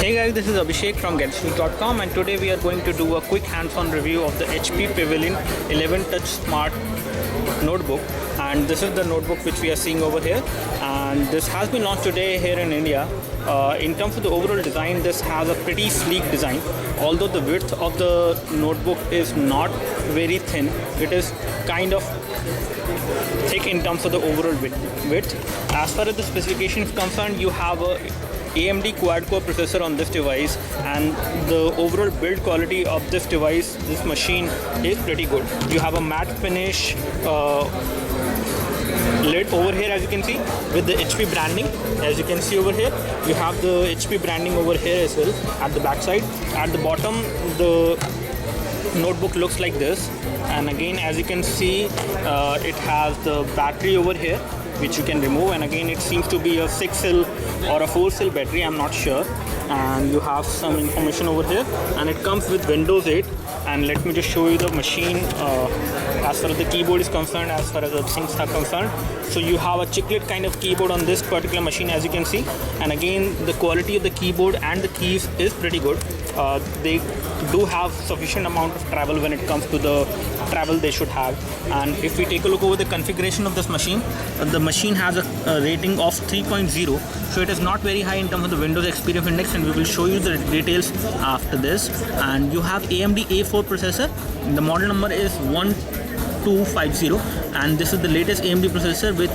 Hey guys, this is Abhishek from GetShoes.com, and today we are going to do a quick hands-on review of the HP Pavilion 11 Touch Smart notebook. And this is the notebook which we are seeing over here, and this has been launched today here in India. In terms of the overall design, this has a pretty sleek design. Although the width of the notebook is not very thin, it is kind of thick in terms of the overall width. As far as the specification is concerned, you have a AMD quad-core processor on this device, and the overall build quality of this device, this machine, is pretty good. You have a matte finish lid over here, as you can see, with the HP branding. As you can see over here, you have the HP branding over here as well at the back side. At the bottom, the notebook looks like this, and again, as you can see, it has the battery over here which you can remove, and again it seems to be a 6-cell or a 4-cell battery, I'm not sure. And you have some information over here, and it comes with Windows 8. And let me just show you the machine as far as the keyboard is concerned, as far as the things are concerned. So you have a chiclet kind of keyboard on this particular machine, as you can see, and again the quality of the keyboard and the keys is pretty good. They do have sufficient amount of travel when it comes to the travel they should have. And if we take a look over the configuration of this machine, the machine has a rating of 3.0, so it is not very high in terms of the Windows Experience Index, and we will show you the details after this. And you have AMD A4 processor. The model number is 1250, and this is the latest AMD processor with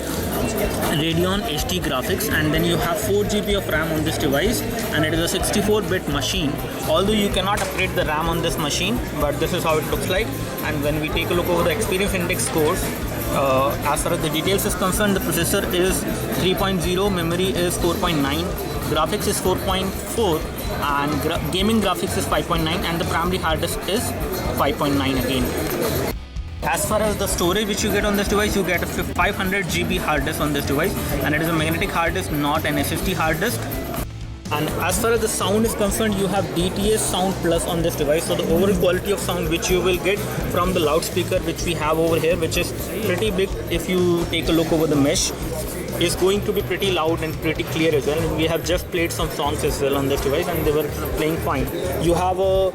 Radeon HD graphics. And then you have 4 GB of RAM on this device, and it is a 64-bit machine. Although you cannot upgrade the RAM on this machine, but this is how it looks like. And when we take a look over the Experience Index scores, as far as the details is concerned, the processor is 3.0, memory is 4.9, graphics is 4.4, and gaming graphics is 5.9, and the primary hard disk is 5.9 again. As far as the storage which you get on this device, you get a 500 GB hard disk on this device, and it is a magnetic hard disk, not an SSD hard disk. And as far as the sound is concerned, you have DTS Sound Plus on this device. So the overall quality of sound which you will get from the loudspeaker which we have over here, which is pretty big, if you take a look over the mesh, is going to be pretty loud and pretty clear as well. And we have just played some songs as well on this device, and they were playing fine. You have a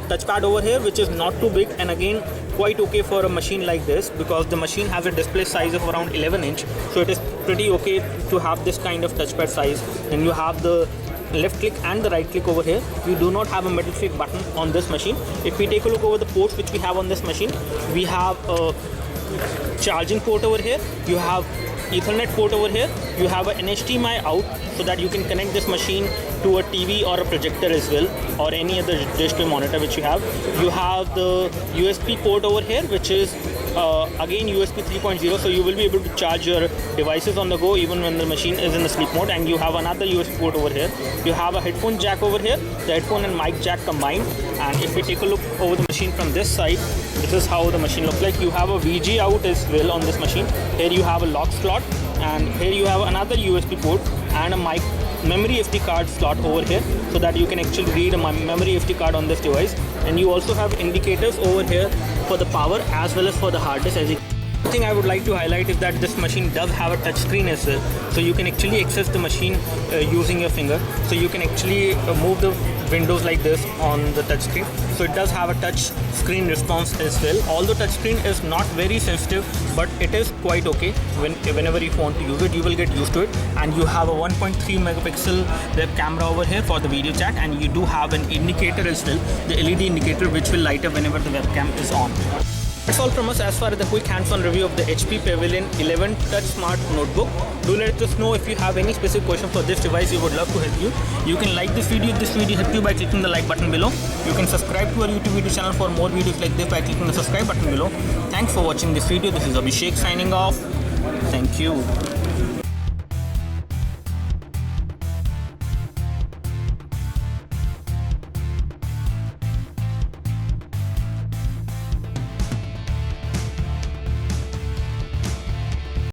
touchpad over here which is not too big, and again quite okay for a machine like this, because the machine has a display size of around 11 inch, so it is pretty okay to have this kind of touchpad size. And you have the left click and the right click over here. You do not have a middle click button on this machine. If we take a look over the ports which we have on this machine, we have a charging port over here, you have Ethernet port over here, you have an HDMI out, so that you can connect this machine to a TV or a projector as well, or any other display monitor which you have. You have the USB port over here, which is again USB 3.0, so you will be able to charge your devices on the go even when the machine is in the sleep mode. And you have another USB port over here. You have a headphone jack over here, the headphone and mic jack combined. And if we take a look over the machine from this side, this is how the machine looks like. You have a VG out as well on this machine. Here you have a lock slot, and here you have another USB port and a memory SD card slot over here, so that you can actually read a memory SD card on this device. And you also have indicators over here for the power as well as for the hard disk. One thing I would like to highlight is that this machine does have a touch screen as well, so you can actually access the machine using your finger. So you can actually move the windows like this on the touch screen. So it does have a touch screen response as well. Although touch screen is not very sensitive, but it is quite okay. Whenever you want to use it, you will get used to it. And you have a 1.3 megapixel web camera over here for the video chat, and you do have an indicator as well, the LED indicator, which will light up whenever the webcam is on. That's all from us as far as the quick hands-on review of the HP Pavilion 11 Touch Smart Notebook. Do let us know if you have any specific question for this device. We would love to help you. You can like this video if this video helped you by clicking the like button below. You can subscribe to our YouTube video channel for more videos like this by clicking the subscribe button below. Thanks for watching this video. This is Abhishek signing off. Thank you.